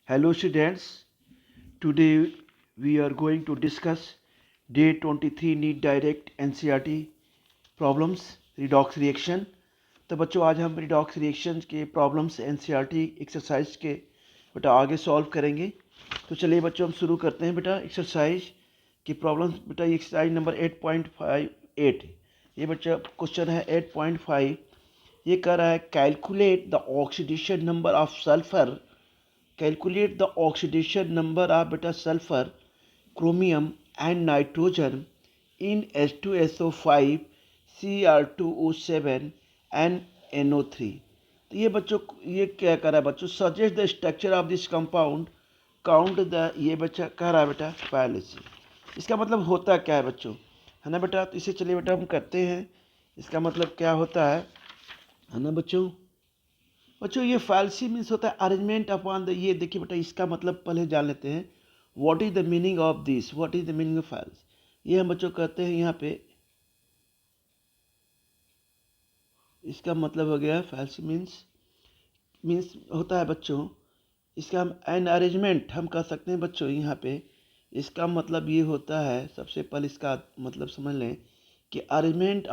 Hello students, today we are going to discuss day 23 NEET Direct NCERT problems redox reaction। तो बच्चों आज हम redox reaction के problems NCERT exercise के बेटा आगे solve करेंगे। तो चलिए बच्चों हम शुरू करते हैं बेटा exercise की problems। बेटा ये exercise नंबर 8.58 ये बच्चा क्वेश्चन है 8.5। ये कह रहा है calculate the oxidation number of sulphur, calculate the oxidation number of beta sulfur, chromium and nitrogen in H2SO5, Cr2O7 and NO3। तो ये बच्चों ये क्या कर रहा है बच्चों, suggest the structure of this compound, count the, ये बच्चा कह रहा है बेटा पहले से। इसका मतलब होता क्या है बच्चों, है ना बेटा। तो इसे चलिए बेटा हम करते हैं। इसका मतलब क्या होता है ना बच्चों। बच्चों ये फैल्सी मीन्स होता है अरेंजमेंट अपॉन द, ये देखिए बेटा इसका मतलब पहले जान लेते हैं। What is the meaning of this, what is the meaning of false. ये हम बच्चों कहते हैं यहाँ पे, इसका मतलब हो गया फैल्सी मीन्स होता है बच्चों, इसका हम एन अरेंजमेंट हम कह सकते हैं बच्चों यहाँ पे। इसका मतलब ये होता है, सबसे पहले इसका मतलब समझ लें कि अरेंजमेंट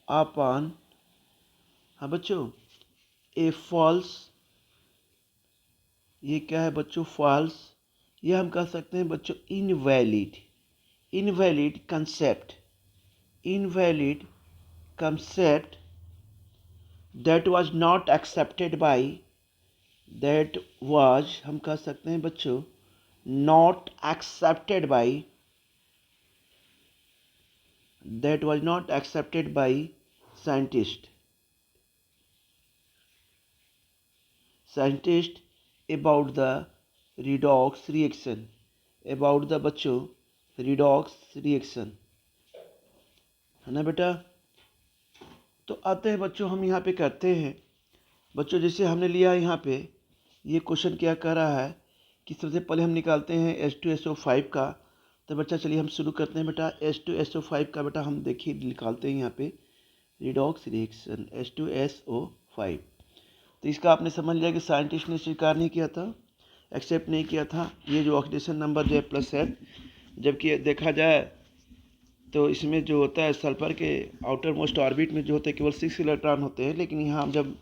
अपॉन हाँ बच्चों ए फॉल्स, ये क्या है बच्चों फॉल्स, ये हम कह सकते हैं बच्चों invalid concept that was not accepted by, that was हम कह सकते हैं बच्चों not accepted by, that was not accepted by scientist about the redox reaction, about the बच्चों redox reaction, है ना बेटा। तो आते हैं बच्चों हम यहाँ पे करते हैं बच्चों, जैसे हमने लिया यहाँ पे ये क्वेश्चन क्या कर रहा है कि सबसे पहले हम निकालते हैं H2SO5 का। तो बच्चा चलिए हम शुरू करते हैं बेटा H2SO5 का। बेटा हम देखिए निकालते हैं यहाँ पे रिडॉक्स रिएक्शन H2SO5। तो इसका आपने समझ लिया कि साइंटिस्ट ने स्वीकार नहीं किया था, एक्सेप्ट नहीं किया था ये जो ऑक्सीडेशन नंबर जो है प्लस है। जबकि देखा जाए तो इसमें जो होता है सल्फर के आउटर मोस्ट ऑर्बिट में जो होते हैं केवल 6 इलेक्ट्रॉन होते हैं, लेकिन यहाँ हम जब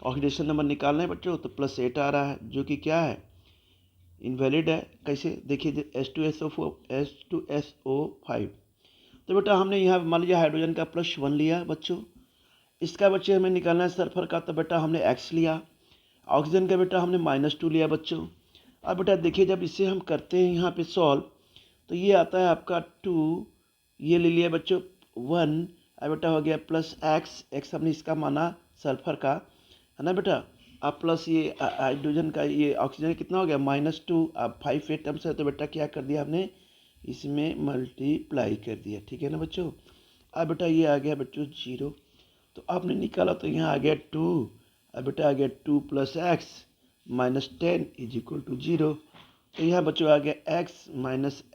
ऑक्सीडेशन नंबर निकाल रहे हैं बच्चों तो +8 आ रहा है, जो कि क्या है इनवैलिड है। कैसे देखिए H2SO5। तो बेटा हमने यहाँ मान लिया हाइड्रोजन का +1 लिया बच्चों। इसका बच्चे हमें निकालना है सल्फर का, तो बेटा हमने X लिया। ऑक्सीजन का बेटा हमने -2 लिया बच्चों। अब बेटा देखिए जब इसे हम करते हैं यहाँ पे सॉल्व, तो ये आता है आपका 2, ये ले लिया बच्चों 1। अब बेटा हो गया +x हमने इसका माना सल्फर का, है ना बेटा। अब प्लस ये हाइड्रोजन का, ये ऑक्सीजन कितना हो गया -2। अब 5 एटम्स है तो बेटा क्या कर दिया हमने इसमें मल्टीप्लाई कर दिया, ठीक है ना बच्चों। अब बेटा ये आ गया बच्चों 0। तो आपने निकाला तो यहाँ आ गया 2। अब बेटा आ गया 2 + x -10 = 0। तो यहाँ बच्चों आ गया x -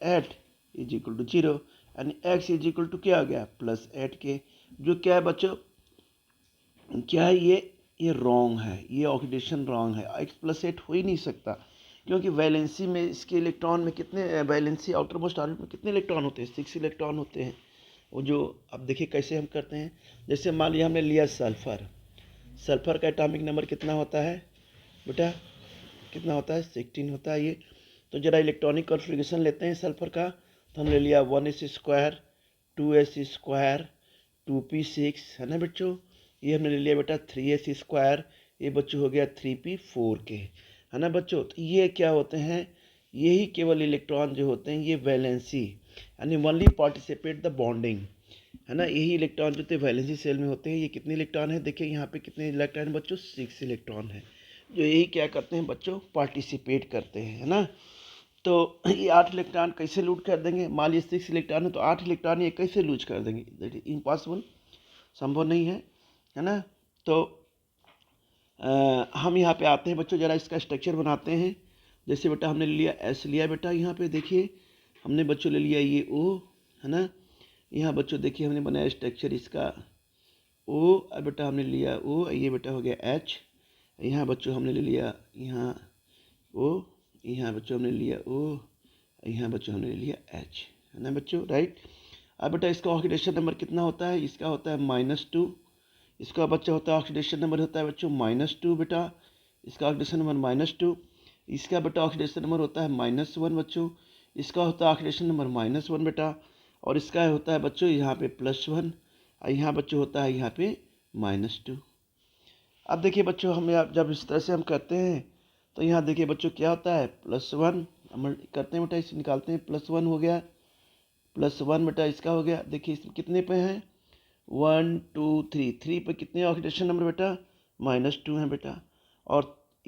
8 = 0, यानी x = क्या आ गया +8 के, जो क्या है बच्चों क्या है ये रॉन्ग है, ये ऑक्सीडेशन रॉन्ग है। x + 8 हो ही नहीं सकता, क्योंकि वैलेंसी में इसके इलेक्ट्रॉन में कितने, वैलेंसी आउटर मोस्ट ऑर्बिट में कितने इलेक्ट्रॉन होते हैं 6 इलेक्ट्रॉन होते हैं। वो जो अब देखिए कैसे हम करते हैं। जैसे मान लिया हमने लिया सल्फर का एटॉमिक नंबर कितना होता है बेटा, कितना होता है 16 होता है ये। तो जरा इलेक्ट्रॉनिक कॉन्फ़िगरेशन लेते हैं सल्फर का। तो हमने लिया 1s², 2s², 2p6, है ना बच्चों। ये हमने ले लिया बेटा 3s², ये बच्चों हो गया 3p4 के, है ना बच्चों। तो ये क्या होते हैं, यही केवल इलेक्ट्रॉन जो होते हैं ये वैलेंसी यानी ओनली पार्टिसिपेट द बॉन्डिंग, है ना। यही इलेक्ट्रॉन जो थे वैलेंसी सेल में होते हैं। ये कितने इलेक्ट्रॉन है देखिए यहाँ पे कितने इलेक्ट्रॉन है बच्चों 6 इलेक्ट्रॉन है, जो यही क्या करते हैं बच्चों पार्टिसिपेट करते हैं, है ना। तो ये 8 इलेक्ट्रॉन कैसे लूट कर देंगे, मान लीजिए 6 इलेक्ट्रॉन है तो 8 इलेक्ट्रॉन ये कैसे लूज कर देंगे, दैट इज इम्पॉसिबल, संभव नहीं है ना। तो हम यहाँ पे आते हैं बच्चों, ज़रा इसका स्ट्रक्चर बनाते हैं। जैसे बेटा हमने लिया S लिया बेटा, यहाँ पे देखिए हमने बच्चों ले लिया ये O, है ना। यहाँ बच्चों देखिए हमने बनाया स्ट्रक्चर इसका ओ, अब बेटा हमने लिया ओ, ये बेटा हो गया एच, यहाँ बच्चों हमने ले लिया यहाँ ओ, यहाँ बच्चों हमने लिया ओ, यहाँ बच्चों हमने ले लिया एच, है ना बच्चों, राइट। अब बेटा इसका ऑक्सीडेशन नंबर कितना होता है, इसका होता है -2, इसका बच्चा होता है ऑक्सीडेशन नंबर होता है बच्चों -2 बेटा, इसका ऑक्सीडेशन नंबर -2, इसका बेटा ऑक्सीडेशन नंबर होता है -1 बच्चों, इसका होता है ऑक्सीडेशन नंबर -1 बेटा, और इसका होता है बच्चों यहाँ पे +1, यहाँ बच्चों होता है यहाँ पे -2। अब देखिए बच्चों हम जब इस तरह से हम करते हैं तो यहाँ देखिए बच्चों क्या होता है +1, हम करते हैं बेटा, इसे निकालते हैं, +1 हो गया, +1 बेटा इसका हो गया। देखिए इसमें कितने पे हैं 1 2 3, 3 पे कितने ऑक्सीडेशन नंबर बेटा -2 है बेटा, और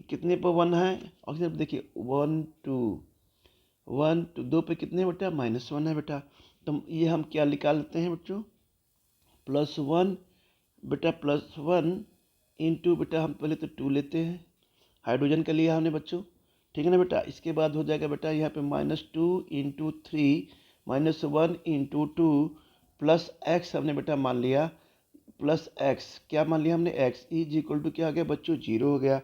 कितने पे 1 है ऑक्सीडेशन, देखिए 1 2 1 2, 2 पे कितने बेटा -1 है बेटा। तो ये हम क्या निकाल लेते हैं बच्चों, +1 बेटा, +1 इंटू बेटा हम पहले तो 2 लेते हैं, हाइड्रोजन का लिया हमने बच्चों, ठीक है ना बेटा। इसके बाद हो जाएगा बेटा यहाँ पे -2 इंटू 3 -1 इंटू 2 प्लस एक्स हमने बेटा मान लिया, प्लस एक्स क्या मान लिया हमने, एक्स इज इक्वल टू क्या हो गया बच्चों 0 हो गया।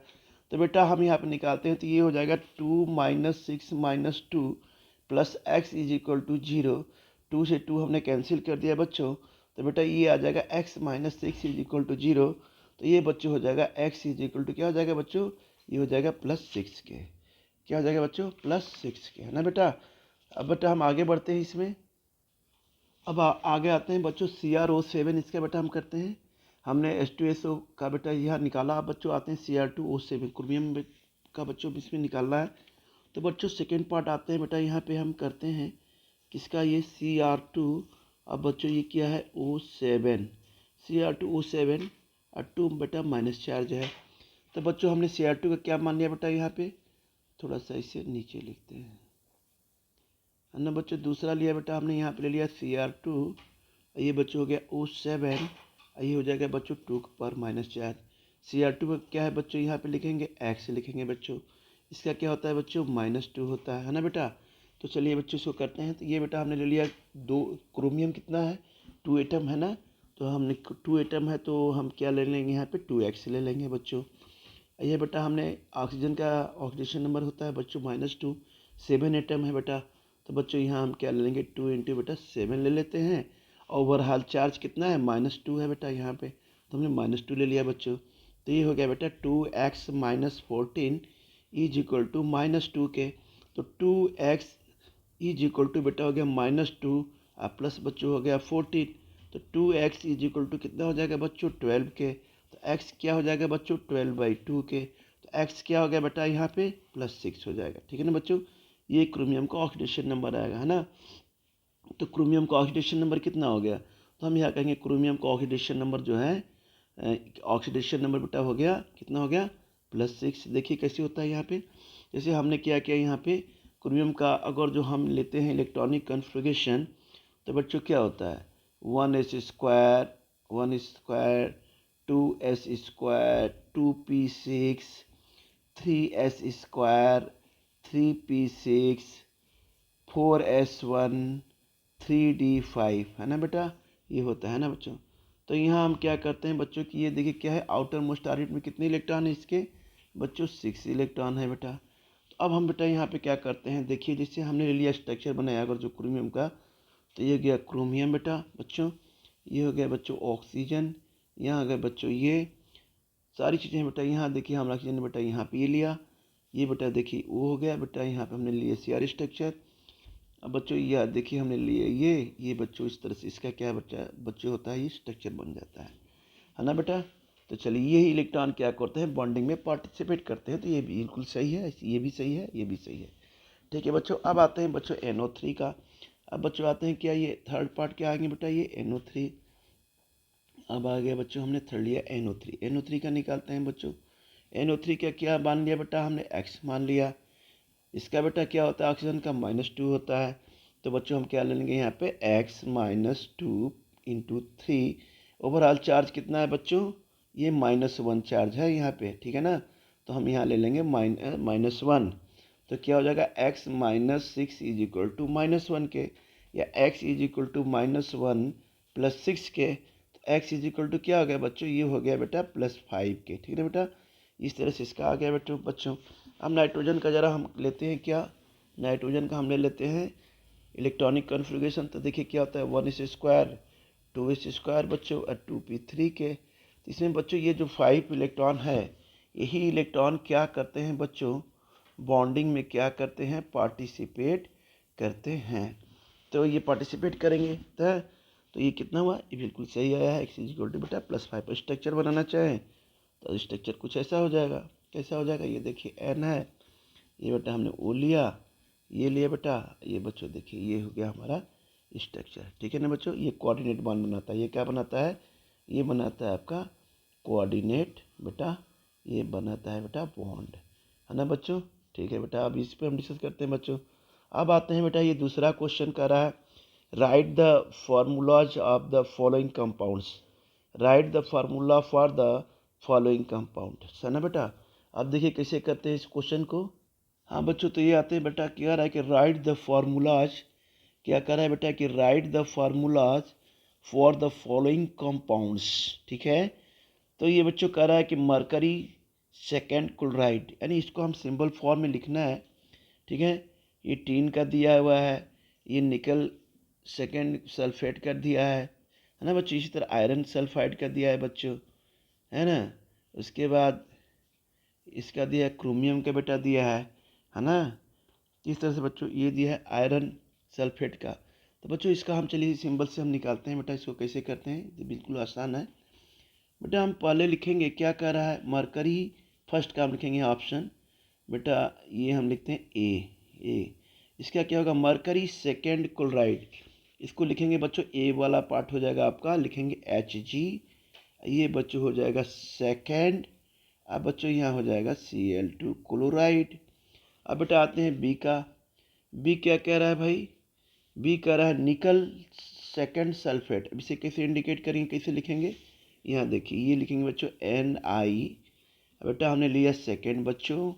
तो बेटा हम यहाँ पे निकालते हैं तो ये हो जाएगा 2 - 6 - 2 plus X is equal to 0, 2 से 2 हमने कैंसिल कर दिया बच्चों, तो बेटा ये आ जाएगा x - 6 इज इक्वल टू 0, तो ये बच्चों हो जाएगा x इज इक्वल टू क्या हो जाएगा बच्चों, ये हो जाएगा +6 के, क्या हो जाएगा बच्चों +6 के, है ना बेटा। अब बेटा हम आगे बढ़ते हैं इसमें, अब आगे आते हैं बच्चों CrO7, इसका बेटा हम करते हैं, हमने H2SO का बेटा यहाँ निकाला। अब बच्चों आते हैं Cr2O7 क्रोमियम का बच्चों इसमें निकालना है। तो बच्चों सेकेंड पार्ट आते हैं बेटा, यहाँ पे हम करते हैं किसका, ये Cr2, अब बच्चों ये क्या है O7, Cr2O7 और 2 बेटा माइनस चार्ज है। तो बच्चों हमने Cr2 का क्या मान लिया बेटा, यहाँ पे थोड़ा सा इसे नीचे लिखते हैं, है ना बच्चों। दूसरा लिया बेटा हमने यहाँ पे ले लिया Cr2, ये बच्चों हो गया O7, ये हो जाएगा बच्चों 2 पर माइनस चार्ज। Cr2 का क्या है बच्चों, यहाँ पे लिखेंगे x लिखेंगे बच्चों, इसका क्या होता है बच्चों -2 होता है ना बेटा। तो चलिए बच्चों इसको करते हैं। तो ये बेटा हमने ले लिया 2, क्रोमियम कितना है 2 एटम है ना, तो हमने 2 एटम है तो हम क्या ले लेंगे यहाँ पे 2x ले लेंगे बच्चों। ये बेटा हमने ऑक्सीजन का ऑक्सीडेशन नंबर होता है बच्चों -2, 7 एटम है बेटा, तो बच्चों यहाँ हम क्या ले लेंगे 2 इंटू बेटा 7 ले लेते हैं। ओवरऑल चार्ज कितना है -2 है बेटा यहाँ पे, तो हमने -2 ले लिया बच्चों। तो ये हो गया बेटा 2x - 14 इज इक्वल टू -2 के, तो 2x इज इक्वल टू बेटा हो गया -2 प्लस बच्चों हो गया 14, तो 2x इज इक्वल टू कितना हो जाएगा बच्चों 12 के, तो x क्या हो जाएगा बच्चों 12/2 के, तो x क्या हो गया बेटा यहाँ पे +6 हो जाएगा, ठीक है ना बच्चों। ये क्रोमियम का ऑक्सीडेशन नंबर आएगा, है ना। तो क्रोमियम का ऑक्सीडेशन नंबर कितना हो गया, तो हम यहाँ कहेंगे क्रोमियम का ऑक्सीडेशन नंबर जो है, ऑक्सीडेशन नंबर बेटा हो गया कितना हो गया +6। देखिए कैसे होता है यहाँ पे, जैसे हमने क्या किया यहाँ पे क्रोमियम का अगर जो हम लेते हैं इलेक्ट्रॉनिक कन्फिग्रेशन, तो बच्चों क्या होता है 1s² 2s², 2p6, 3s² 3p6, 4s1, 3d5, है ना बेटा, ये होता है ना बच्चों। तो यहाँ हम क्या करते हैं बच्चों कि ये देखिए क्या है आउटर मोस्ट ऑर्बिट में कितने इलेक्ट्रॉन है इसके बच्चों 6 इलेक्ट्रॉन है बेटा। तो अब हम बेटा यहाँ पे क्या करते हैं, देखिए जैसे हमने ले लिया स्ट्रक्चर बनाया अगर जो क्रोमियम का, तो ये गया क्रोमियम बेटा बच्चों, ये हो गया बच्चों ऑक्सीजन, यहाँ गए बच्चों ये सारी चीज़ें बेटा। यहाँ देखिए हम ऑक्सीजन ने बेटा यहाँ पे ये लिया, ये बेटा देखिए वो हो गया बेटा, यहाँ पे हमने लिए CR स्ट्रक्चर। अब बच्चों ये देखिए हमने लिए ये बच्चों इस तरह से इसका क्या बच्चों होता है, ये स्ट्रक्चर बन जाता है ना बेटा। तो चलिए ये इलेक्ट्रॉन क्या करते हैं बॉन्डिंग में पार्टिसिपेट करते हैं, तो ये बिल्कुल सही है, ये भी सही है, ये भी सही है, ठीक है बच्चों। अब आते हैं बच्चों NO3 का। अब बच्चों आते हैं क्या ये थर्ड पार्ट क्या आएंगे बेटा ये NO3। अब आ गया बच्चों हमने थर्ड लिया NO3 का निकालते हैं बच्चों। NO3 का क्या मान लिया बेटा हमने x मान लिया, इसका बेटा क्या होता है ऑक्सीजन का -2 होता है, तो बच्चों हम क्या ले लेंगे यहाँ पे x - 2 इंटू 3, ओवरऑल चार्ज कितना है बच्चों ये -1 चार्ज है यहाँ पे, ठीक है ना। तो हम यहाँ ले लेंगे -1, तो क्या हो जाएगा x - 6 इज इक्वल टू -1 के, या x इज इक्वल टू -1 + 6 के, तो x इज इक्वल टू क्या हो गया बच्चों, ये हो गया बेटा +5 के। ठीक है बेटा, इस तरह से इसका आ गया बेटा बच्चों। अब नाइट्रोजन का ज़रा हम लेते हैं क्या, नाइट्रोजन का हम ले लेते हैं इलेक्ट्रॉनिक कॉन्फ़िगरेशन। तो देखिए क्या होता है, 1s², 2s² बच्चों और 2p3 के। तो इसमें बच्चों ये जो 5 इलेक्ट्रॉन है, यही इलेक्ट्रॉन क्या करते हैं बच्चों, बॉन्डिंग में क्या करते हैं, पार्टिसिपेट करते हैं। तो ये पार्टिसिपेट करेंगे तो ये कितना हुआ, ये बिल्कुल सही आया है, x इज इक्वल टू बेटा +5। स्ट्रक्चर बनाना चाहें तो स्ट्रक्चर कुछ ऐसा हो जाएगा। कैसा हो जाएगा, ये देखिए n है, ये बेटा हमने O लिया, ये लिया बेटा, ये बच्चों देखिए ये हो गया हमारा स्ट्रक्चर। ठीक है ना बच्चों, ये कोऑर्डिनेट बॉन्ड बनाता है। ये क्या बनाता है, ये बनाता है आपका कोऑर्डिनेट बेटा, ये बनाता है बेटा बॉन्ड, है ना बच्चों। ठीक है बेटा, अब इस पर हम डिस्कस करते हैं बच्चों। अब आते हैं बेटा, ये दूसरा क्वेश्चन कर रहा है, right the formulas of the following compounds, right the formula for the following compound, है ना बेटा। अब देखिए कैसे करते हैं इस क्वेश्चन को। हाँ बच्चों, तो ये आते हैं बेटा, क्या रहा है कि राइट द फार्मूलाज, क्या कर रहा है बेटा कि right the formulas for the following compounds. ठीक है, तो ये बच्चों कह रहा है कि मरकरी सेकेंड क्लोराइड, यानी इसको हम सिंबल फॉर्म में लिखना है। ठीक है, ये टीन का दिया हुआ है, ये निकल सेकेंड सल्फेट कर दिया है ना बच्चों। इसी तरह आयरन सल्फाइड का दिया है बच्चों, है ना। उसके बाद इसका दिया है क्रोमियम का बेटा दिया है ना। इस तरह से बच्चों ये दिया है आयरन सल्फेट का। तो बच्चों इसका हम चलिए सिंबल से हम निकालते हैं बेटा, इसको कैसे करते हैं, ये बिल्कुल आसान है बेटा। हम पहले लिखेंगे, क्या कह रहा है, मरकरी फर्स्ट का हम लिखेंगे ऑप्शन बेटा, ये हम लिखते हैं ए। इसका क्या होगा, मरकरी सेकेंड क्लोराइड, इसको लिखेंगे बच्चों, ए वाला पार्ट हो जाएगा आपका, लिखेंगे Hg, ये बच्चों हो जाएगा सेकेंड। अब बच्चों यहाँ हो जाएगा Cl2 क्लोराइड। अब बेटा आते हैं बी का, बी क्या कह रहा है भाई, बी कह रहा है निकल सेकेंड सल्फेट। अब इसे कैसे इंडिकेट करेंगे, कैसे लिखेंगे, यहाँ देखिए ये लिखेंगे बच्चों Ni। बेटा हमने लिया सेकेंड बच्चों,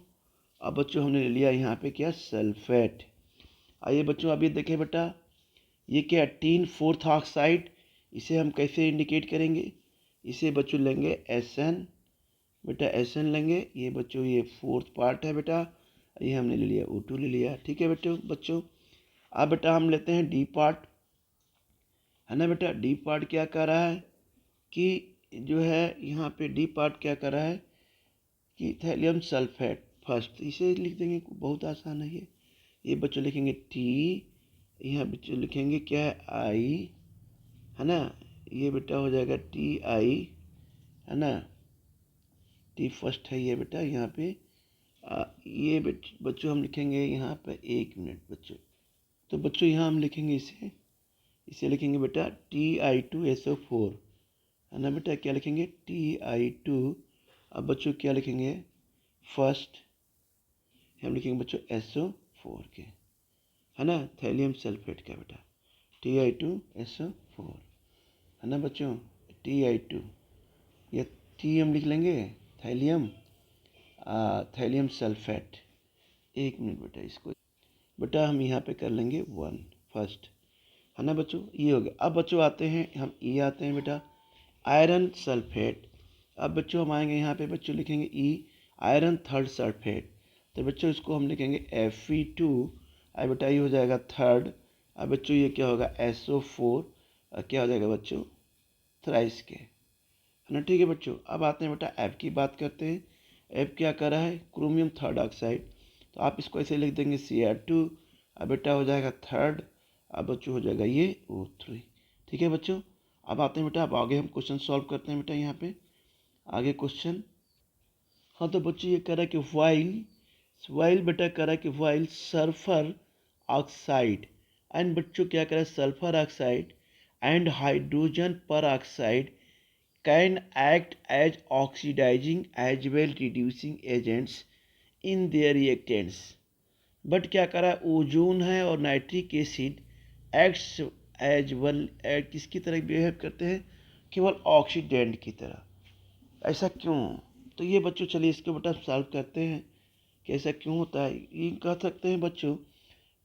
अब बच्चों हमने लिया यहाँ पे क्या, सल्फेट। आइए बच्चों अब ये देखें बेटा, ये क्या टीन फोर्थ ऑक्साइड, इसे हम कैसे इंडिकेट करेंगे, इसे बच्चों लेंगे Sn बेटा, Sn लेंगे, ये बच्चों ये फोर्थ पार्ट है बेटा, ये हमने ले लिया O2 ले लिया। ठीक है बच्चों, अब बेटा हम लेते हैं डी पार्ट, है ना बेटा। डी पार्ट क्या कर रहा है कि जो है यहाँ पे डी पार्ट क्या कर रहा है कि थैलियम सल्फेट फर्स्ट, इसे लिख देंगे, बहुत आसान है ये बच्चों लिखेंगे टी, यहाँ बच्चों लिखेंगे क्या है आई, है ना। ये बेटा हो जाएगा Ti, है ना, टी फर्स्ट है ये बेटा यहाँ पे। ये बच्चों हम लिखेंगे यहाँ पे, एक मिनट बच्चों, तो बच्चों यहाँ हम लिखेंगे इसे लिखेंगे बेटा Ti2SO4, है ना बेटा। क्या लिखेंगे Ti2, अब बच्चों क्या लिखेंगे, फर्स्ट हम लिखेंगे बच्चों SO4 के, है ना, थैलियम सल्फेट का बेटा Ti2SO4, है ना बच्चों। Ti2 या टी हम लिख लेंगे थैलियम, थैलियम सल्फेट। एक मिनट बेटा, इसको बेटा हम यहाँ पे कर लेंगे 1 फर्स्ट, है ना बच्चों, ये हो गया। अब बच्चों आते हैं हम, ये आते हैं बेटा आयरन सल्फेट। अब बच्चों हम आएंगे यहाँ पे, बच्चों लिखेंगे आयरन थर्ड सल्फेट, तो बच्चों इसको हम लिखेंगे Fe2, अब बेटा ये हो जाएगा थर्ड। अब बच्चों ये क्या होगा SO4, क्या हो जाएगा बच्चों थ्राइस के, है ना। ठीक है बच्चों, अब आते हैं बेटा F की बात करते हैं। F क्या कर रहा है, क्रोमियम थर्ड ऑक्साइड, तो आप इसको ऐसे लिख देंगे Cr2, अब बेटा हो जाएगा थर्ड, अब बच्चों हो जाएगा ये O3। ठीक है बच्चों, अब आते हैं बेटा, अब आगे हम क्वेश्चन सॉल्व करते हैं बेटा। यहाँ पे आगे क्वेश्चन, हाँ तो बच्चों ये कह रहा है कि वाइल बेटा कह रहा है कि वाइल सल्फर ऑक्साइड एंड बच्चों क्या कह रहा है, sulphur oxide and hydrogen peroxide can act as oxidising as well reducing agents in their reactants, but क्या कर रहा है, ओजोन है और nitric acid acts as well किसकी तरह बिहेव करते हैं, केवल ऑक्सीडेंट की तरह। ऐसा क्यों, तो ये बच्चों चलिए इसको बेटा सॉल्व करते हैं कि ऐसा क्यों होता है। ये कह सकते हैं बच्चों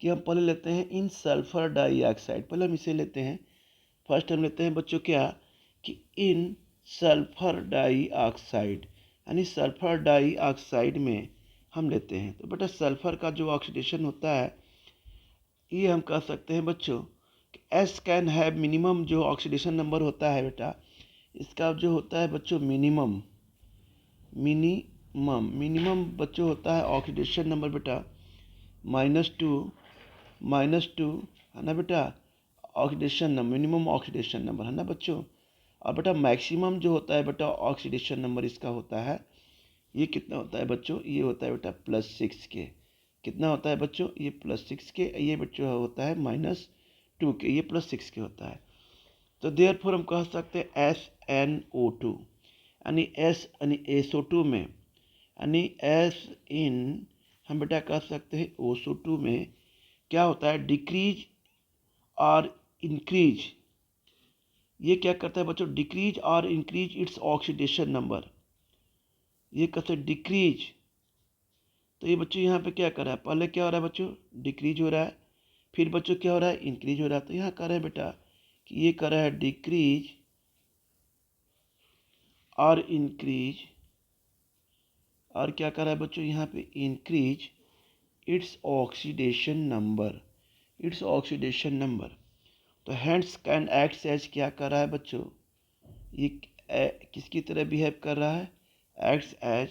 कि हम पहले लेते हैं इन सल्फर डाइऑक्साइड, पहले हम इसे लेते हैं फर्स्ट, हम लेते हैं बच्चों क्या कि इन सल्फर डाइऑक्साइड, यानी सल्फर डाइऑक्साइड में हम लेते हैं। तो बेटा सल्फर का जो ऑक्सीडेशन होता है ये हम कह सकते हैं बच्चों एस कैन हैव मिनिमम, जो ऑक्सीडेशन नंबर होता है बेटा इसका जो होता है बच्चों मिनिमम बच्चों होता है ऑक्सीडेशन नंबर बेटा -2 है ना बेटा, oxidation number, minimum oxidation number है ना बच्चों। और बेटा मैक्सिमम जो होता है बेटा ऑक्सीडेशन नंबर इसका होता है, ये कितना होता है बच्चों, ये होता है बेटा +6 के। कितना होता है बच्चों, ये +6 के, ये बच्चों होता है -2 के, ये +6 के होता है। तो देयरफॉर हम कह सकते हैं SnO2, यानी S यानी SO2 में, यानी S इन हम बेटा कह सकते हैं OSO2 में क्या होता है डिक्रीज और इंक्रीज। ये क्या करता है बच्चों, डिक्रीज और इंक्रीज इट्स ऑक्सीडेशन नंबर। ये कहते हैं डिक्रीज, तो ये बच्चों यहाँ पे क्या कर रहा है, पहले क्या हो रहा है बच्चों डिक्रीज हो रहा है, फिर बच्चों क्या हो रहा है इंक्रीज हो रहा है। तो यहाँ कर रहे हैं बेटा कि ये कर रहा है डिक्रीज और इंक्रीज, और क्या कर रहा है बच्चों यहाँ पे increase its oxidation number, its oxidation number. तो हैंड्स कैन एक्ट एज, क्या कर रहा है बच्चों, ये किसकी तरह बिहेव कर रहा है, एक्ट्स एज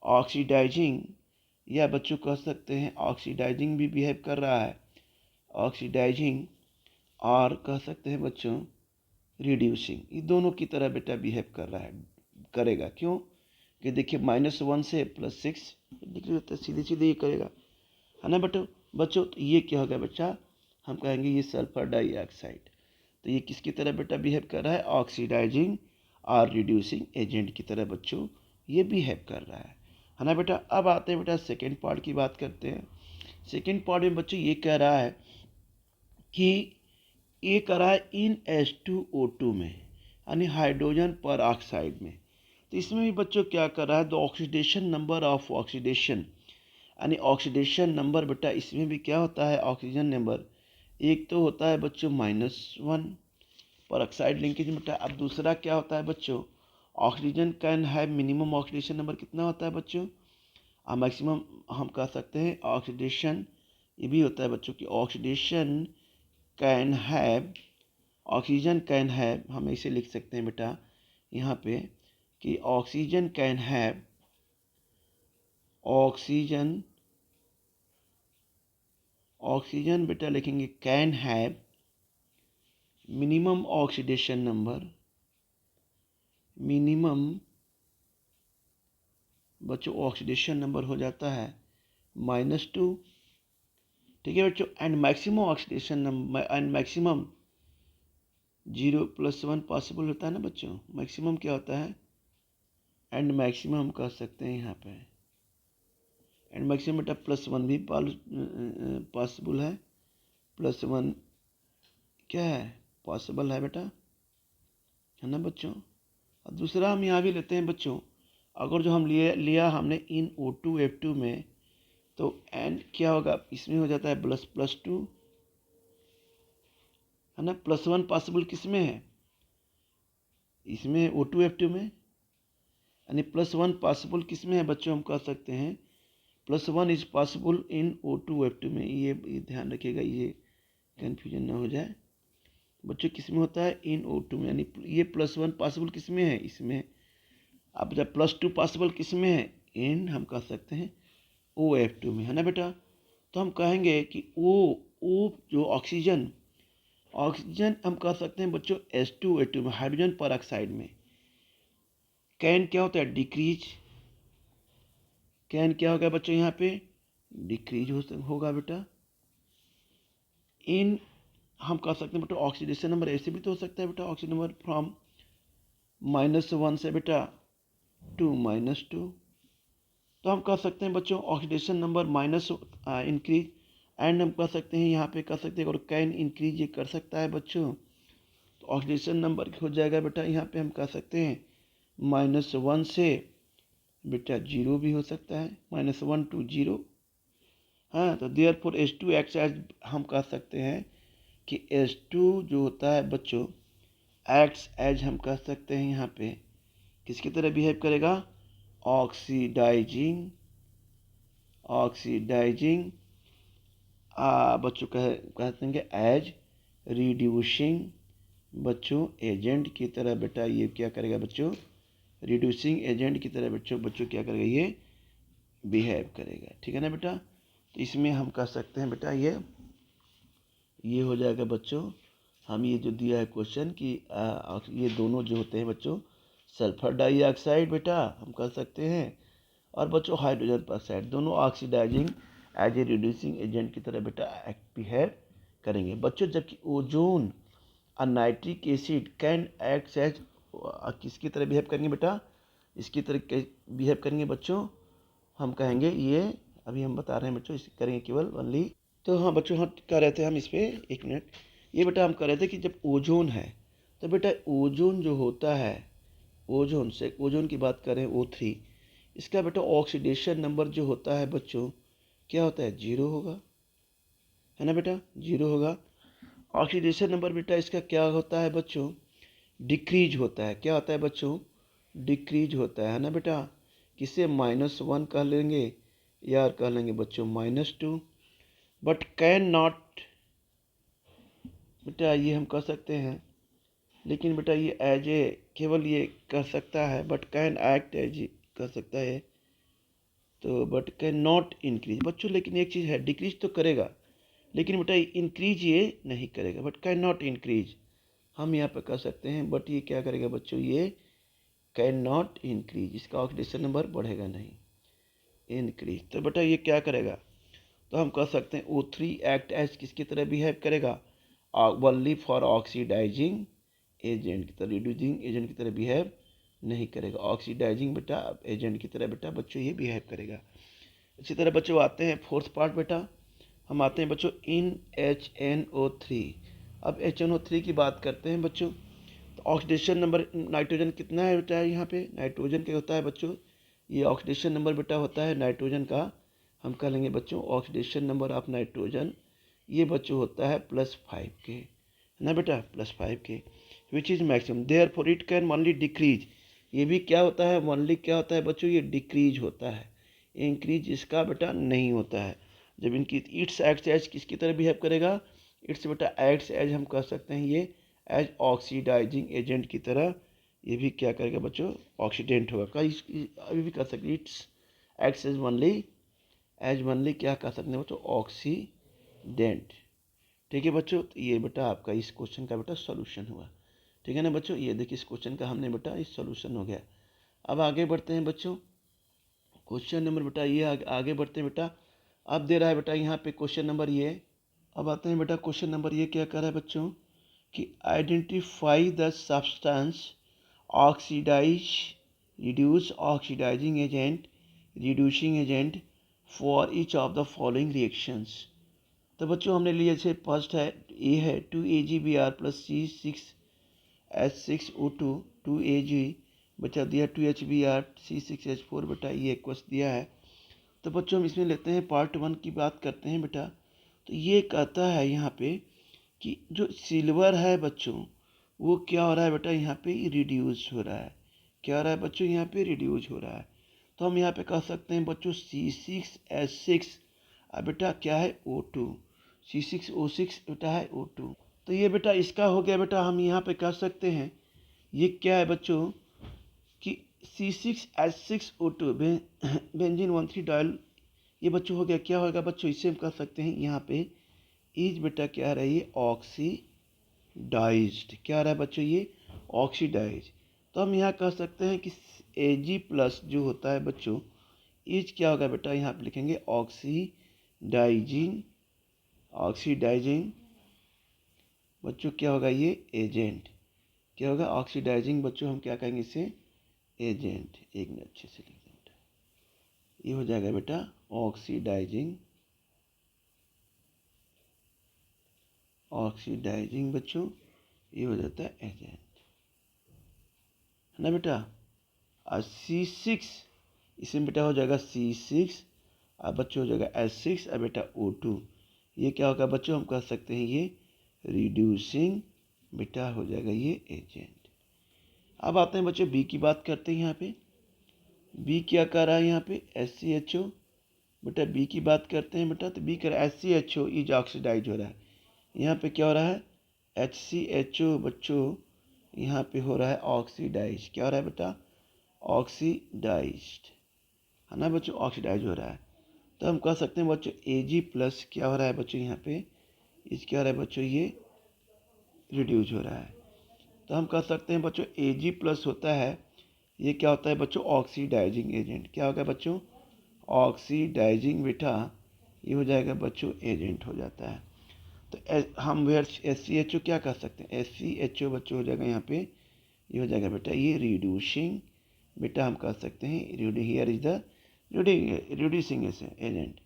ऑक्सीडाइजिंग, या बच्चों कह सकते हैं ऑक्सीडाइजिंग भी बिहेव कर रहा है, ऑक्सीडाइजिंग, और कह सकते हैं बच्चों रिड्यूसिंग। ये दोनों की तरह बेटा बिहेव कर रहा है, करेगा। क्यों कि देखिए -1 से +6 डिग्री होता है, सीधे सीधे ये करेगा है ना बच्चों। तो ये क्या होगा बच्चा, हम कहेंगे ये सल्फर डाइऑक्साइड। तो ये किसकी तरह बेटा बिहेव कर रहा है, ऑक्सीडाइजिंग और रिड्यूसिंग एजेंट की तरह बच्चों ये बिहेव कर रहा है ना बेटा। अब आते हैं बेटा सेकेंड पार्ट की बात करते हैं। सेकेंड पार्ट में बच्चों ये कह रहा है कि ये कह रहा है इन H2O2 में, यानी हाइड्रोजन पर ऑक्साइड में। तो इसमें भी बच्चों क्या कर रहा है, the oxidation number of oxidation, यानी ऑक्सीडेशन नंबर बेटा इसमें भी क्या होता है, ऑक्सीजन नंबर एक तो होता है बच्चों -1 पर ऑक्साइड लिंकेज बेटा। अब दूसरा क्या होता है बच्चों, oxygen can have minimum oxidation number कितना होता है बच्चों, और मैक्सिमम हम कह सकते हैं ऑक्सीडेशन, ये भी होता है बच्चों की oxidation can have, oxygen can have, हम इसे लिख सकते हैं बेटा यहाँ पे कि ऑक्सीजन कैन हैव, ऑक्सीजन बेटा लिखेंगे can have minimum oxidation number, minimum बच्चों ऑक्सीडेशन नंबर हो जाता है -2, ठीक है बच्चों, and maximum oxidation number, and maximum 0+1 possible होता है ना बच्चों। मैक्सिमम क्या होता है, एंड मैक्सिमम हम कह सकते हैं यहाँ पे, एंड मैक्सिमम बेटा +1 भी पॉसिबल है, +1 क्या है पॉसिबल है बेटा, है ना बच्चों। और दूसरा हम यहाँ भी लेते हैं बच्चों, अगर जो हम लिया हमने इन O2F2 में, तो एंड क्या होगा इसमें हो जाता है +2 है ना, +1 पॉसिबल किस में है, इसमें O2F2 में, यानी +1 पॉसिबल किस में है बच्चों, हम कह सकते हैं +1 इज पॉसिबल इन O2F2 में। ये ध्यान रखिएगा, ये कन्फ्यूजन ना हो जाए बच्चों, किस में होता है इन O2 में, यानी ये +1 पॉसिबल किस में है इसमें। अब जब +2 पॉसिबल किस में है, इन हम कह सकते हैं OF2 में, है ना बेटा। तो हम कहेंगे कि O जो ऑक्सीजन हम कह सकते हैं बच्चों H2O2 में, हाइड्रोजन पर ऑक्साइड में। कैन क्या होता है डिक्रीज, कैन क्या होगा बच्चों यहाँ पे डिक्रीज होगा बेटा। इन हम कह सकते हैं बेटा ऑक्सीडेशन नंबर ऐसे भी तो हो सकता है बेटा, ऑक्सीजन नंबर फ्रॉम -1 से बेटा टू -2। तो हम कह सकते हैं बच्चों oxidation number minus increase, and हम कह सकते हैं यहाँ पे कह सकते हैं और कैन इंक्रीज ये कर सकता है बच्चों। तो ऑक्सीडेशन नंबर हो जाएगा बेटा यहाँ पे हम कह सकते हैं -1 से बेटा 0 भी हो सकता है, -1 to 0। हाँ, तो देयरफॉर H2 एक्ट्स एज, हम कह सकते हैं कि H2 जो होता है बच्चों एक्ट्स एज हम कह सकते हैं यहाँ पे किसकी तरह बिहेव करेगा, ऑक्सीडाइजिंग बच्चों कहते हैं एज रिड्यूसिंग बच्चों एजेंट की तरह बेटा ये क्या करेगा बच्चों, रिड्यूसिंग एजेंट की तरह बच्चों क्या करेगा, ये बिहेव करेगा। ठीक है ना बेटा। तो इसमें हम कह सकते हैं बेटा ये हो जाएगा बच्चों, हम ये जो दिया है क्वेश्चन कि ये दोनों जो होते हैं बच्चों सल्फर डाइऑक्साइड बेटा हम कह सकते हैं, और बच्चों हाइड्रोजन परऑक्साइड, दोनों oxidising as a reducing agent की तरह बेटा बिहेव करेंगे बच्चों। जबकि ओजोन और nitric acid can act as किसकी तरह बिहेव करेंगे बेटा, इसकी तरह बिहेव करेंगे बच्चों, हम कहेंगे ये अभी हम बता रहे हैं बच्चों, इसे करेंगे केवल ओनली। तो हाँ बच्चों, हम कह रहे थे हम इस पर एक मिनट, ये बेटा हम कह रहे थे कि जब ओजोन है तो बेटा ओजोन जो होता है, ओजोन की बात करें O3, इसका बेटा ऑक्सीडेशन नंबर जो होता है बच्चों क्या होता है, 0 होगा, है ना बेटा, 0 होगा। ऑक्सीडेशन नंबर बेटा इसका क्या होता है बच्चों, डिक्रीज होता है, क्या होता है बच्चों, डिक्रीज होता है ना बेटा। किसे -1 कह लेंगे या कह लेंगे बच्चों -2, बट कैन नॉट बेटा ये हम कह सकते हैं, लेकिन बेटा ये एज ए केवल ये कर सकता है, बट कैन एक्ट एज कर सकता है, तो बट कैन नॉट इंक्रीज बच्चों। लेकिन एक चीज़ है, डिक्रीज तो करेगा लेकिन बेटा इंक्रीज ये नहीं करेगा, बट कैन नॉट इंक्रीज हम यहाँ पे कह सकते हैं, बट ये क्या करेगा बच्चों, ये कैन नॉट इंक्रीज, इसका ऑक्सीडेशन नंबर बढ़ेगा नहीं, इंक्रीज। तो बेटा ये क्या करेगा, तो हम कह सकते हैं O3 एक्ट एज किसकी तरह बिहेव करेगा, ओनली फॉर ऑक्सीडाइजिंग एजेंट की तरह, रिड्यूसिंग एजेंट की तरह बिहेव नहीं करेगा, ऑक्सीडाइजिंग बेटा एजेंट की तरह बेटा बच्चों ये बिहेव करेगा। इसी तरह बच्चों आते हैं फोर्थ पार्ट बेटा, हम आते हैं बच्चों इन HNO3। अब HNO3 की बात करते हैं बच्चों, तो ऑक्सीडेशन नंबर नाइट्रोजन कितना है बेटा, यहाँ पे नाइट्रोजन क्या होता है बच्चों, ये ऑक्सीडेशन नंबर बेटा होता है नाइट्रोजन का, हम कह लेंगे बच्चों ऑक्सीडेशन नंबर ऑफ नाइट्रोजन, ये बच्चों होता है +5 के, है ना बेटा, +5 के, which is maximum, therefore it can only decrease, ये भी क्या होता है ओनली, क्या होता है बच्चों, ये डिक्रीज होता है, इंक्रीज इसका बेटा नहीं होता है। जब इनकी इट्स एक्ट्स एज किसकी तरह बिहेव करेगा, इट्स बेटा एक्ट्स एज हम कह सकते हैं ये एज ऑक्सीडाइजिंग एजेंट की तरह, ये भी क्या करेगा बच्चों, ऑक्सीडेंट होगा। अभी भी कह सकते इट्स एक्ट्स एज ओनली क्या कह सकते हैं बच्चों, ऑक्सीडेंट। ठीक है बच्चों, तो ये बेटा आपका इस क्वेश्चन का बेटा सॉल्यूशन हुआ। ठीक है ना बच्चों, ये देखिए इस क्वेश्चन का हमने बेटा इस सॉल्यूशन हो गया। अब आगे बढ़ते हैं बच्चों, क्वेश्चन नंबर बेटा ये आगे बढ़ते हैं बेटा, अब दे रहा है बेटा यहाँ पे क्वेश्चन नंबर ये, अब आते हैं बेटा क्वेश्चन नंबर ये क्या कर रहा है बच्चों, कि identify the substance oxidise reduce oxidising agent reducing agent for each of the following reactions. तो बच्चों हमने लिए जैसे फर्स्ट है ए है 2AgBr + C6H6O2 2Ag, बचा दिया 2HBr C6H4 बेटा ये क्वेश्चन दिया है। तो बच्चों हम इसमें लेते हैं पार्ट 1 की बात करते हैं बेटा, तो ये कहता है यहाँ पे कि जो सिल्वर है बच्चों वो क्या हो रहा है बेटा, यहाँ पे रिड्यूस हो रहा है, क्या हो रहा है बच्चों, यहाँ पे रिड्यूस हो रहा है। तो हम यहाँ पे कह सकते हैं बच्चों C6H6 बेटा क्या है O2, C6O6 बेटा है O2। तो ये बेटा इसका हो गया बेटा, हम यहाँ पे कह सकते हैं ये क्या है बच्चों कि C6H6O2 बेंजीन 1,3 डायल, ये बच्चों हो गया, क्या होगा बच्चों, इसे हम कह सकते हैं यहाँ पे इज बेटा क्या रही है, ऑक्सीडाइज्ड, क्या रहा है बच्चों ये ऑक्सीडाइज। तो हम यहाँ कह सकते हैं कि Ag+ जो होता है बच्चों इज क्या होगा बेटा, यहाँ पे लिखेंगे ऑक्सीडाइजिंग बच्चों क्या होगा ये एजेंट, क्या होगा ऑक्सीडाइजिंग बच्चों, हम क्या कहेंगे इसे एजेंट, एक मिनट अच्छे से लिख दें बेटा, ये हो जाएगा बेटा ऑक्सीडाइजिंग बच्चों, ये हो जाता है एजेंट, है ना बेटा। और C6 इसमें बेटा हो जाएगा C6 और बच्चों हो जाएगा H6 और बेटा O2, ये क्या होगा बच्चों, हम कह सकते हैं ये रिड्यूसिंग बेटा हो जाएगा ये एजेंट। अब आते हैं बच्चों बी की बात करते हैं। यहाँ पे बी क्या कर रहा है, यहाँ पे SCHO। बेटा बी की बात करते हैं बेटा, तो बी कर SCHO इज ऑक्सीडाइज हो रहा है। यहाँ पे क्या हो रहा है, HCHO बच्चों यहाँ पे हो रहा है ऑक्सीडाइज। क्या हो रहा है बेटा, ऑक्सीडाइज्ड, है ना बच्चों, ऑक्सीडाइज हो रहा है। तो हम कह सकते हैं बच्चों Ag प्लस क्या हो रहा है बच्चों, यहाँ पे इस क्या हो रहा है बच्चों, ये रिड्यूज हो रहा है। तो हम कह सकते हैं बच्चों Ag प्लस होता है, ये क्या होता है बच्चों, ऑक्सीडाइजिंग एजेंट। क्या होगा बच्चों, ऑक्सीडाइजिंग बेटा ये हो जाएगा बच्चों एजेंट हो जाता है। तो हम वेयर SCHO क्या कह सकते हैं, SCHO बच्चों हो जाएगा यहाँ पे, ये हो जाएगा बेटा ये रिड्यूसिंग, बेटा हम कह सकते हैं here is the reducing agent.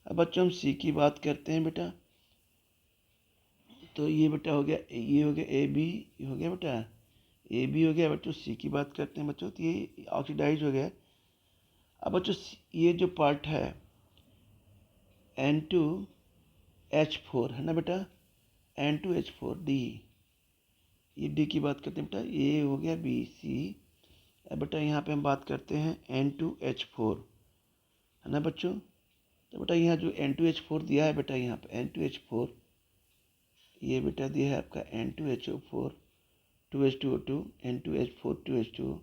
अब बच्चों हम सी की बात करते हैं बेटा, तो ये बेटा हो गया, ये हो गया AB, ये हो गया बेटा AB हो गया बच्चों। सी की बात करते हैं बच्चों, तो ये ऑक्सीडाइज हो गया। अब बच्चों ये जो पार्ट है N2H4 है ना बेटा, N2H4D, ये D की बात करते हैं बेटा, ये हो गया BC। अब बेटा यहाँ पे हम बात करते हैं N2H4 है ना बच्चों। तो बेटा यहाँ जो N2H4 दिया है बेटा, यहाँ पे N2H4 ये बेटा दिया है आपका N2HO4 2H2O2 N2H4 2H2O।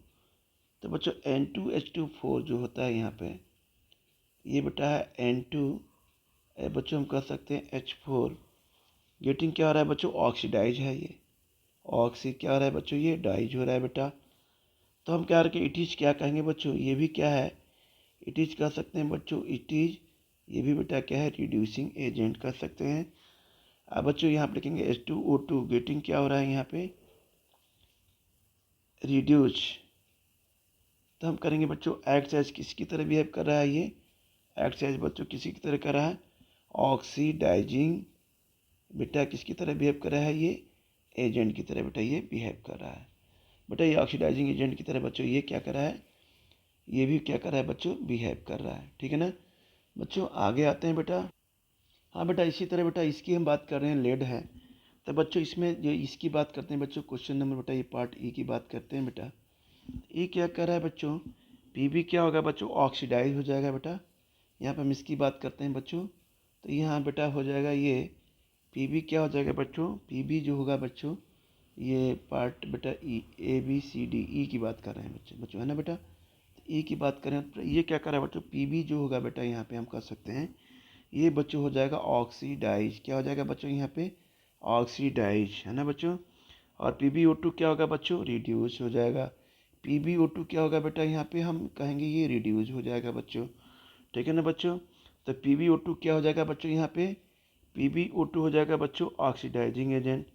तो बच्चों N2H24 जो होता है यहाँ पे, ये बेटा है N2, बच्चों हम कह सकते हैं H4 गेटिंग क्या हो रहा है बच्चों, ऑक्सीडाइज है ये, ऑक्सी क्या हो रहा है बच्चों, ये डाइज हो रहा है बेटा। तो हम क्या रखें, इट इज क्या कहेंगे बच्चों, ये भी क्या है, इट इज कह सकते हैं बच्चों, इट इज ये भी बेटा क्या है, रिड्यूसिंग एजेंट कह सकते हैं। अब बच्चों यहाँ पे लिखेंगे H2O2 गेटिंग क्या हो रहा है यहाँ पे, रिड्यूस। तो हम करेंगे बच्चों एक्स किसकी तरह बिहेव कर रहा है, ये एक्स बच्चों किसी की तरह कर रहा है, ऑक्सीडाइजिंग बेटा किसकी तरह बिहेव कर रहा है, ये एजेंट की तरह बेटा ये बिहेव कर रहा है। बेटा ये ऑक्सीडाइजिंग एजेंट की तरह बच्चों ये क्या कर रहा है, ये भी क्या कर रहा है बच्चों, बिहेव कर रहा है। ठीक है ना बच्चों, आगे आते हैं बेटा। हाँ बेटा इसी तरह बेटा इसकी हम बात कर रहे हैं, लेड है। तो बच्चों इसमें जो इसकी बात करते हैं बच्चों, क्वेश्चन नंबर बेटा ये पार्ट ई की बात करते हैं बेटा। ये क्या कर रहा है बच्चों, पीबी क्या होगा बच्चों, ऑक्सीडाइज हो जाएगा बेटा। यहाँ पे हम इसकी बात करते हैं बच्चों, तो यहाँ बेटा हो जाएगा ये पीबी क्या हो जाएगा बच्चों, पीबी जो होगा बच्चों, ये पार्ट बेटा ई ABCD ई की बात कर रहे हैं बच्चों है ना बेटा। ई की बात करें तो ये क्या कर रहा है बच्चों, पीबी जो होगा बेटा यहाँ पे हम कर सकते हैं, ये बच्चों हो जाएगा ऑक्सीडाइज। क्या हो जाएगा बच्चों यहाँ पे, ऑक्सीडाइज है ना बच्चों। और PbO2 क्या होगा बच्चों, रिड्यूस हो जाएगा। PbO2 क्या होगा बेटा, यहाँ पे हम कहेंगे ये रिड्यूस हो जाएगा बच्चों। ठीक है ना बच्चों। तो PbO2 क्या हो जाएगा बच्चों, यहाँ पे PbO2 हो जाएगा बच्चों ऑक्सीडाइजिंग एजेंट।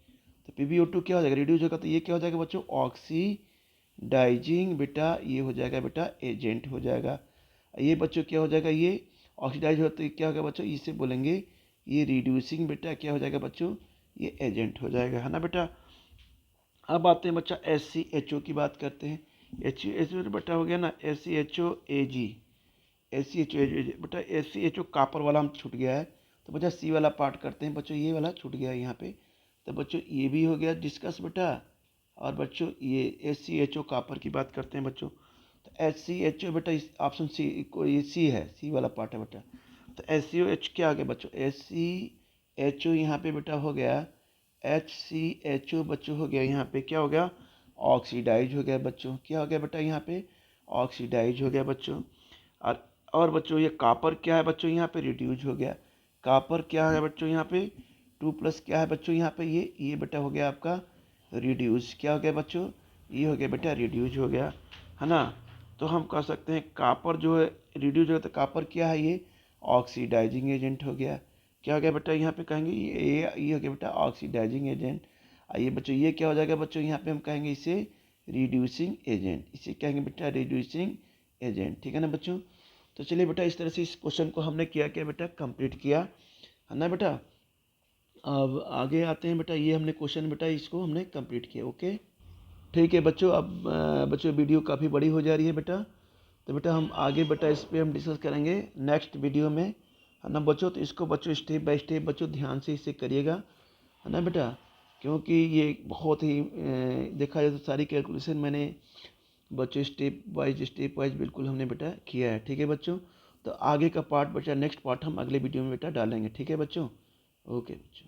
तो PbO2 क्या हो जाएगा, रिड्यूस होगा, तो ये क्या हो जाएगा बच्चों, ऑक्सीडाइजिंग बेटा ये हो जाएगा बेटा एजेंट हो जाएगा। ये बच्चों क्या हो जाएगा, ये ऑक्सीडाइज होता है क्या होगा बच्चों, इसे बोलेंगे ये रिड्यूसिंग बेटा क्या हो जाएगा बच्चों, ये एजेंट हो जाएगा है ना बेटा। अब आते हैं बच्चा SCHO की बात करते हैं। HCHO बेटा हो गया ना, SCHO AG, SCHO बेटा SCHO कापर वाला हम छूट गया है, तो बच्चा सी वाला पार्ट करते हैं बच्चों, ये वाला छूट गया है यहाँ पे। तो बच्चों ये भी हो गया डिस्कस बेटा। और बच्चों ये SCHO कापर की बात करते हैं बच्चों, तो SCHO बेटा इस ऑप्शन सी को, ये सी है, सी वाला पार्ट है बेटा। तो SCOH क्या आ गया बच्चों, SCHO यहाँ पे बेटा हो गया HCHO बच्चों हो गया, यहाँ पे क्या हो गया, ऑक्सीडाइज हो गया बच्चों। क्या हो गया बेटा यहाँ पे, ऑक्सीडाइज हो गया बच्चों। और बच्चों ये कापर क्या है बच्चों, यहाँ पे रिड्यूज हो गया। कापर क्या है बच्चों यहाँ पे 2+ क्या है बच्चों यहाँ पे, ये बेटा हो गया आपका रिड्यूस। क्या हो गया बच्चों, ये हो गया बेटा रिड्यूज हो गया है ना। तो हम कह सकते हैं कापर जो है रिड्यूज हो गया, तो कापर क्या है, ये ऑक्सीडाइजिंग एजेंट हो गया। क्या हो गया बेटा यहाँ पे कहेंगे ये हो गया बेटा ऑक्सीडाइजिंग एजेंट। आइए बच्चों ये क्या हो जाएगा बच्चों, यहाँ पे हम कहेंगे इसे रिड्यूसिंग एजेंट, इसे कहेंगे बेटा रिड्यूसिंग एजेंट। ठीक है ना बच्चों। तो चलिए बेटा इस तरह से इस क्वेश्चन को हमने किया बेटा कंप्लीट किया है ना बेटा। अब आगे आते हैं बेटा, ये हमने क्वेश्चन बेटा इसको हमने कंप्लीट किया। ओके ठीक है बच्चों। अब बच्चों वीडियो काफ़ी बड़ी हो जा रही है बेटा, तो बेटा हम आगे बेटा इस पर हम डिस्कस करेंगे नेक्स्ट वीडियो में है ना बच्चों। तो इसको बच्चों स्टेप बाय स्टेप बच्चों ध्यान से इसे करिएगा है ना बेटा। क्योंकि ये बहुत ही देखा जाए तो सारी कैलकुलेशन मैंने बच्चों स्टेप वाइज बिल्कुल हमने बेटा किया है। ठीक है बच्चों, तो आगे का पार्ट बच्चा नेक्स्ट पार्ट हम अगले वीडियो में बेटा डालेंगे। ठीक है बच्चों, ओके बच्चों।